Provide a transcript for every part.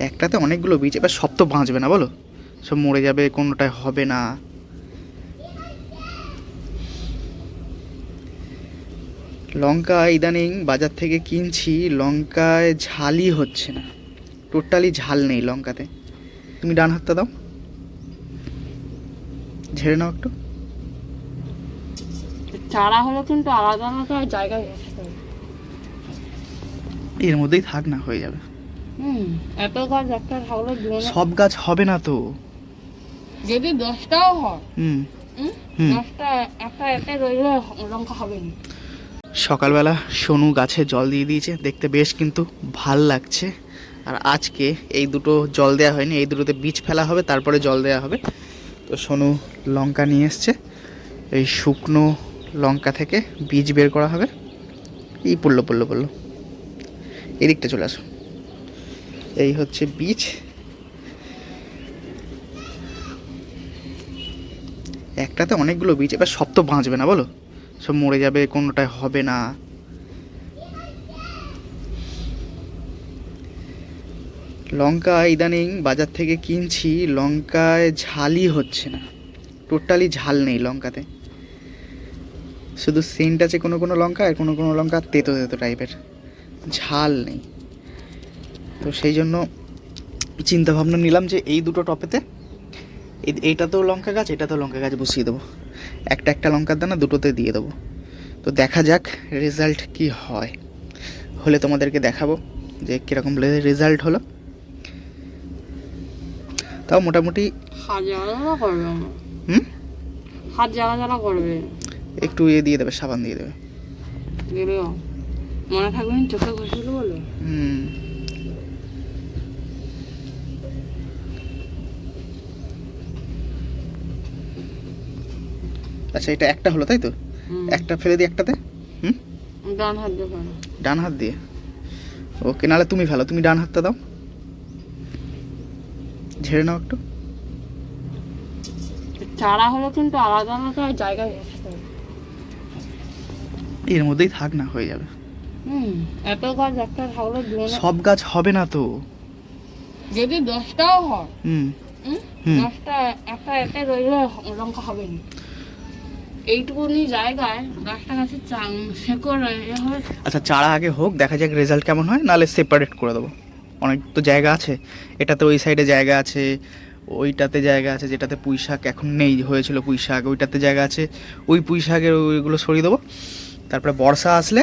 একটাতে অনেকগুলো বীজ, এবার সব তো বাঁচবে না বলো, সব মরে যাবে, কোনোটায় হবে না। লঙ্কা ইদানিং বাজার থেকে কিনছি, লঙ্কায় ঝালই হচ্ছে না, টোটালি ঝাল নেই লঙ্কাতে। তুমি ডান হাতটা দাও, ঝেড়ে নাও একটু। চারা হলো কিন্তু আলাদা আলাদা জায়গায় বসতে হবে। এর মধ্যেই থাক না, হয়ে যাবে। এত গাছ একটা থাকলে সব গাছ হবে না তো। যদি 10টাও হয়, হুম 10টা একটা এতে রইলে লঙ্কা হবে না। সকালবেলা সোনু গাছে জল দিয়ে দিয়েছে, দেখতে বেশ কিন্তু ভাল লাগছে। আর আজকে এই দুটো জল দেওয়া হয়নি, এই দুটোতে বীজ ফেলা হবে, তারপরে জল দেওয়া হবে। তো সোনু লঙ্কা নিয়ে এসছে, এই শুকনো লঙ্কা থেকে বীজ বের করা হবে। এই পড়লো পড়লো পড়লো, এদিকটা চলে আসো। এই হচ্ছে বীজ। একটাতে অনেকগুলো বীজ, এবার সব তো বাঁচবে না বলো, সব মরে যাবে, কোনোটায় হবে না। লঙ্কা ইদানিং বাজার থেকে কিনছি, লঙ্কায় ঝালই হচ্ছে না, টোটালি ঝাল নেই লঙ্কাতে। শুধু সেন্ট আছে কোনো কোনো লঙ্কা, আর কোনো কোনো লঙ্কা তেতো তেতো টাইপের, ঝাল নেই। তো সেই জন্য চিন্তা ভাবনা নিলাম যে এই দুটো টপেতে, এইটাতেও লঙ্কা গাছ, এটাতেও লঙ্কা গাছ বসিয়ে দেবো। একটা একটা লঙ্কার দানা দুটোতে দিয়ে দেবো। তো দেখা যাক রেজাল্ট কি হয়, হলে তোমাদেরকে দেখাবো যে কীরকম রেজাল্ট হলো। তাও মোটামুটি হাত জ্বালা করবে আমার, হুম হাত জ্বালা করবে। একটু দিয়ে দেবে, সাবান দিয়ে দেবে। দিলেও মনে থাকবে না, চোখে ঘষিল বলে। আচ্ছা, এটা একটা হলো তাই তো, একটা ফেলে দিই একটাতে। ডান হাত দিয়ে করো। ডান হাত দিয়ে, ওকে, নাহলে তুমি ফেলো, তুমি ডান হাতটা দাও, ঝেড়ে নাও একটু। চারা হলো কিন্তু আলাদা আলাদা জায়গায় বসতে হবে। এর মধ্যেই থাক না, হয়ে যাবে। এত গাছ একটা থাকলে সব গাছ হবে না তো। যদি 10টাও হয়, হুম 10টা একটা এতে রইলে লঙ্কা হবে না। এইটুকুনি জায়গায় 10টা গাছের শেকড় হবে। আচ্ছা, চারা আগে হোক, দেখা যাক রেজাল্ট কেমন হয়, নাহলে সেপারেট করে দেবো। অনেক তো জায়গা আছে, এটাতে ওই সাইডে জায়গা আছে, ওইটাতে জায়গা আছে যেটাতে পুঁই শাক এখন নেই, হয়েছিল পুঁই শাক, ওইটাতে জায়গা আছে, ওই পুঁই শাকের ওইগুলো সরিয়ে দেবো। তারপরে বর্ষা আসলে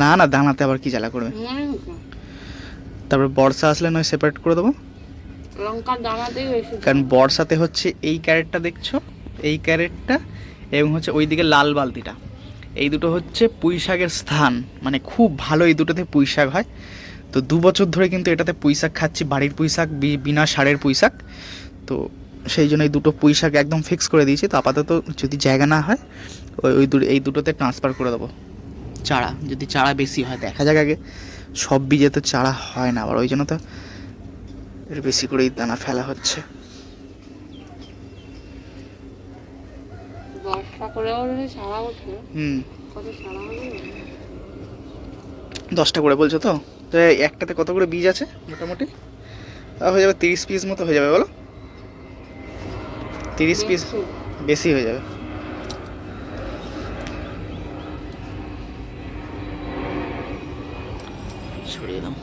না না, দানাতে আবার কি জ্বালা করবে। তারপরে বর্ষা আসলে নয় সেপারেট করে দেবো। লঙ্কার দানাতেই বেশি, কারণ বর্ষাতে হচ্ছে এই ক্যারেটটা দেখছো, এই ক্যারেটটা, এবং হচ্ছে ওইদিকে লাল বালতিটা, এই দুটো হচ্ছে পুঁই শাকের স্থান, মানে খুব ভালো এই দুটোতে পুঁই শাক হয়। তো 2 বছর ধরে কিন্তু এটাতে পুঁই শাক খাচ্ছি, বাড়ির পুঁই শাক, বিনা সারের পুঁই শাক। তো সেই জন্য এই দুটো পুঁই শাক একদম ফিক্স করে দিয়েছি। তো আপাতত যদি জায়গা না হয়, এই দুটোতে ট্রান্সফার করে দেবো চারা, যদি চারা বেশি হয়। দেখা যাক আগে, সব বীজে তো চারা হয় না আবার, ওই জন্য তো এর বেশি করেই দানা ফেলা হচ্ছে। হুম 10টা করে বলছো তো, তো একটাতে কত করে বীজ আছে মোটামুটি? হয়ে যাবে 30 পিস মতো হয়ে যাবে বলো, 30 পিস বেশি হয়ে যাবে। ছড়িয়ে দাও।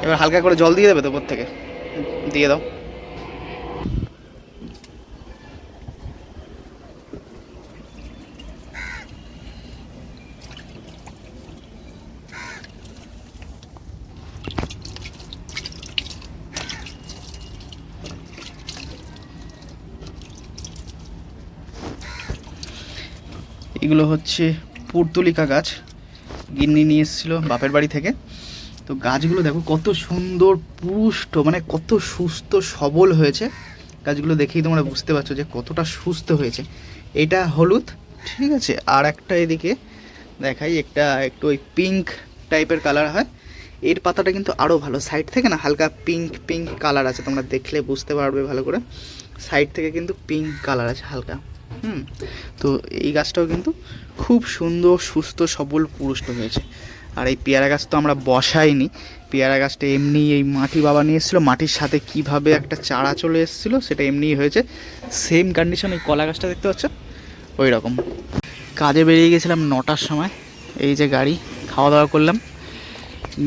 এবার হালকা করে জল দিয়ে দেবে তো উপর থেকে, দিয়ে দাও। এগুলো হচ্ছে পুর্তলিকা গাছ, গিন্নি নিয়ে এসেছিলো বাপের বাড়ি থেকে। তো গাছগুলো দেখো কত সুন্দর পুষ্ট, মানে কত সুস্থ সবল হয়েছে। গাছগুলো দেখেই তোমরা বুঝতে পারছো যে কতটা সুস্থ হয়েছে। এটা হলুদ, ঠিক আছে, আর একটা এদিকে দেখাই, একটা একটু ওই পিঙ্ক টাইপের কালার হয়। এর পাতাটা কিন্তু আরও ভালো, সাইড থেকে না হালকা পিঙ্ক পিঙ্ক কালার আছে, তোমরা দেখলে বুঝতে পারবে ভালো করে। সাইড থেকে কিন্তু পিঙ্ক কালার আছে হালকা, তো এই গাছটাও কিন্তু খুব সুন্দর সুস্থ সবল পুষ্ট হয়েছে। আর এই পেয়ারা গাছ তো আমরা বসাইনি, পেয়ারা গাছটা এমনি এই মাটি বাবা নিয়ে এসেছিলো, মাটির সাথে কিভাবে একটা চারা চলে এসেছিলো সেটা এমনিই হয়েছে। সেম কন্ডিশন এই কলা গাছটা দেখতে পাচ্ছ ওই রকম। কাজে বেরিয়ে গেছিলাম 9টার সময়, এই যে গাড়ি, খাওয়া দাওয়া করলাম।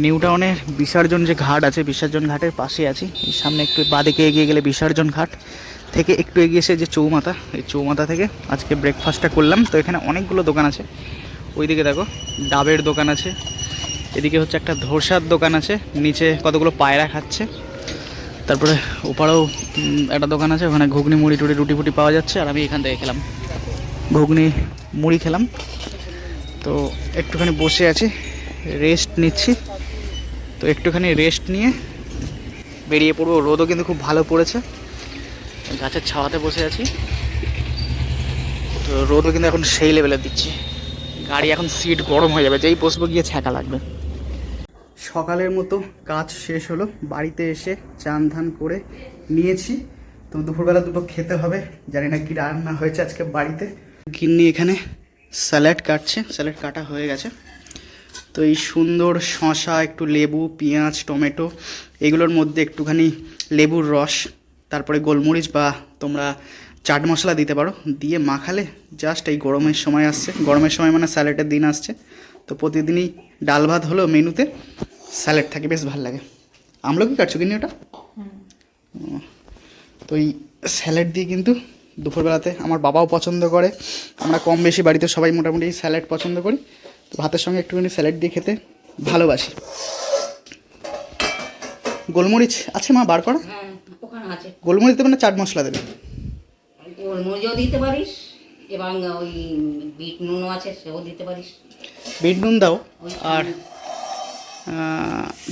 নিউ টাউনের বিসর্জন যে ঘাট আছে, বিসর্জন ঘাটের পাশে আছি। এই সামনে একটু বাঁদিকে এগিয়ে গেলে বিসর্জন ঘাট, থেকে একটু এগিয়ে এসে যে চৌমাথা, এই চৌমাথা থেকে আজকে ব্রেকফাস্টটা করলাম। তো এখানে অনেকগুলো দোকান আছে, ওইদিকে দেখো ডাবের দোকান আছে, এদিকে হচ্ছে একটা ধোসার দোকান আছে, নিচে কতগুলো পায়রা খাচ্ছে, তারপরে ওপারেও একটা দোকান আছে, ওখানে ঘুগনি মুড়ি টুড়ি রুটি ফুটি পাওয়া যাচ্ছে। আর আমি এখান থেকে খেলাম ঘুগনি মুড়ি খেলাম। তো একটুখানি বসে আছি, রেস্ট নিচ্ছি। তো একটুখানি রেস্ট নিয়ে বেরিয়ে পড়বো। রোদও কিন্তু খুব ভালো পড়েছে, গাছের ছাওয়াতে বসে আছি। তো রোদও কিন্তু এখন সেই লেভেলে দিচ্ছি, গাড়ি এখন সিট গরম হয়ে যাবে, যেই বসবো গিয়ে ছ্যাঁকা লাগবে। সকালের মতো কাজ শেষ হলো, বাড়িতে এসে চান ধান করে নিয়েছি। তো দুপুরবেলা দুটো খেতে হবে, জানি না কি রান্না হয়েছে আজকে বাড়িতে। গিন্নি এখানে স্যালাড কাটছে, স্যালাড কাটা হয়ে গেছে। তো এই সুন্দর শসা, একটু লেবু, পেঁয়াজ, টমেটো, এগুলোর মধ্যে একটুখানি লেবুর রস, তারপরে গোলমরিচ বা তোমরা চাট মশলা দিতে পারো, দিয়ে মাখালে জাস্ট এই গরমের সময় আসছে, গরমের সময় মানে স্যালাডের দিন আসছে। তো প্রতিদিনই ডাল ভাত হলো মেনুতে, স্যালাড থাকে, বেশ ভালো লাগে। আমলকি কাটছো কিনি ওটা? তো এই স্যালাড দিয়ে কিন্তু দুপুরবেলাতে আমার বাবাও পছন্দ করে, আমরা কম বেশি বাড়িতে সবাই মোটামুটি স্যালাড পছন্দ করি। তো ভাতের সঙ্গে একটুখানি স্যালাড দিয়ে খেতে ভালোবাসি। গোলমরিচ আছে মা, বার করা? ওখানে আছে। গোলমরিচ দেবে না চাট মশলা দেবে? গোলমরিচও দিতে পারিস এবং ওই বিট নুনও আছে, সেও দিতে পারিস। বিট নুন দাও, আর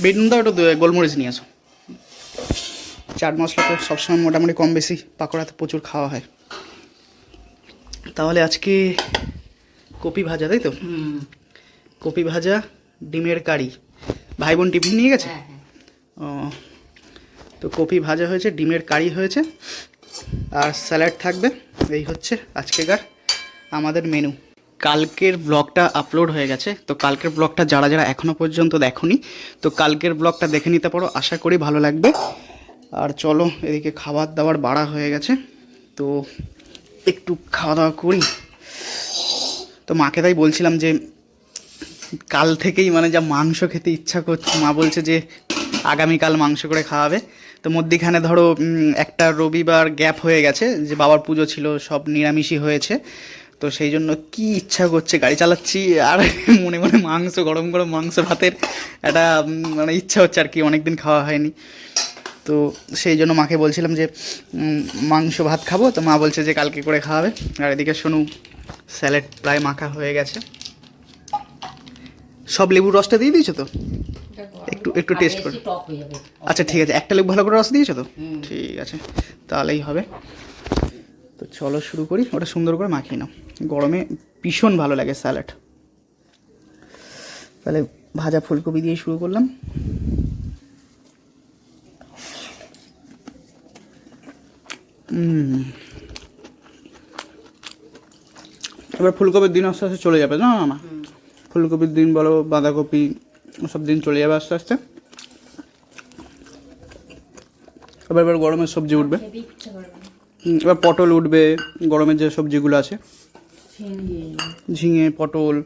বিট নুন দাও, একটু গোলমরিচ নিয়ে আসো। চাট মশলা তো সবসময় মোটামুটি কম বেশি পাকোড়াতে প্রচুর খাওয়া হয়। তাহলে আজকে কপি ভাজা, তাই তো? কপি ভাজা, ডিমের কারি। ভাই বোন টিফিন নিয়ে গেছে? ও, তো কপি ভাজা হয়েছে, ডিমের কারি হয়েছে, আর স্যালাড থাকবে। এই হচ্ছে আজকেকার আমাদের মেনু। কালকের ব্লগটা আপলোড হয়ে গেছে, তো কালকের ব্লগটা যারা যারা এখনও পর্যন্ত দেখোনি, তো কালকের ব্লগটা দেখে নিতে পারো, আশা করি ভালো লাগবে। আর চলো, এদিকে খাবার দাবার বাড়া হয়ে গেছে, তো একটু খাওয়া দাওয়া করি। তো মাকে তাই বলছিলাম যে কাল থেকেই মানে যা মাংস খেতে ইচ্ছা করছে, মা বলছে যে আগামীকাল মাংস করে খাওয়াবে। তো মধ্যিখানে ধরো একটা রবিবার গ্যাপ হয়ে গেছে, যে বাবার পুজো ছিল, সব নিরামিষই হয়েছে। তো সেই জন্য কি ইচ্ছা করছে, গাড়ি চালাচ্ছি আর মনে মনে মাংস, গরম গরম মাংস ভাতের একটা মানে ইচ্ছা হচ্ছে আর কি, অনেকদিন খাওয়া হয়নি। তো সেই জন্য মাকে বলছিলাম যে মাংস ভাত খাবো, তো মা বলছে যে কালকে করে খাওয়াবে। আর এদিকে শোনো, স্যালাড প্রায় মাখা হয়ে গেছে। সব লেবুর রসটা দিয়ে দিয়েছো তো? একটু একটু টেস্ট করে। আচ্ছা ঠিক আছে, একটা লেবু ভালো করে রস দিয়েছো তো? ঠিক আছে, তাহলেই হবে। তো চলো শুরু করি, ওটা সুন্দর করে মাখিয়ে নাও, গরমে ভীষণ ভালো লাগে স্যালাড। তাহলে ভাজা ফুলকপি দিয়ে শুরু করলাম। এবার ফুলকপির দিন আস্তে আস্তে চলে যাবে, না না না, ফুলকপির দিন বলো, বাঁধাকপি, সব দিন চলে যাবে আস্তে আস্তে। এবার এবার গরমের সবজি উঠবে, এবার পটল উঠবে, গরমের যে সবজিগুলো আছে, ঝিঙে, পটল,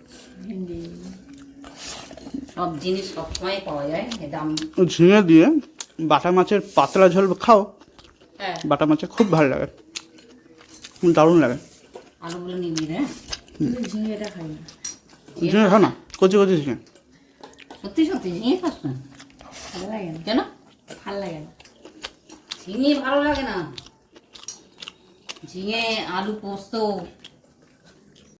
সব জিনিস সবসময় পাওয়া যায়, দাম। ঝিঙে দিয়ে বাটা মাছের পাতলা ঝোল খাও, হ্যাঁ, বাটা মাছের খুব ভালো লাগে, দারুণ লাগে। আলুগুলো নিবি রে, ঝিঙেটা খাই না। ঝিঙে খাও না, কচি কচি ঝিঙে। সত্যি সত্যি ঝিঙে খাস না? ভালো লাগে না, কেন ভালো লাগে না। ঝিঙে ভালো লাগে না? ঝিঙে আলু পোস্ত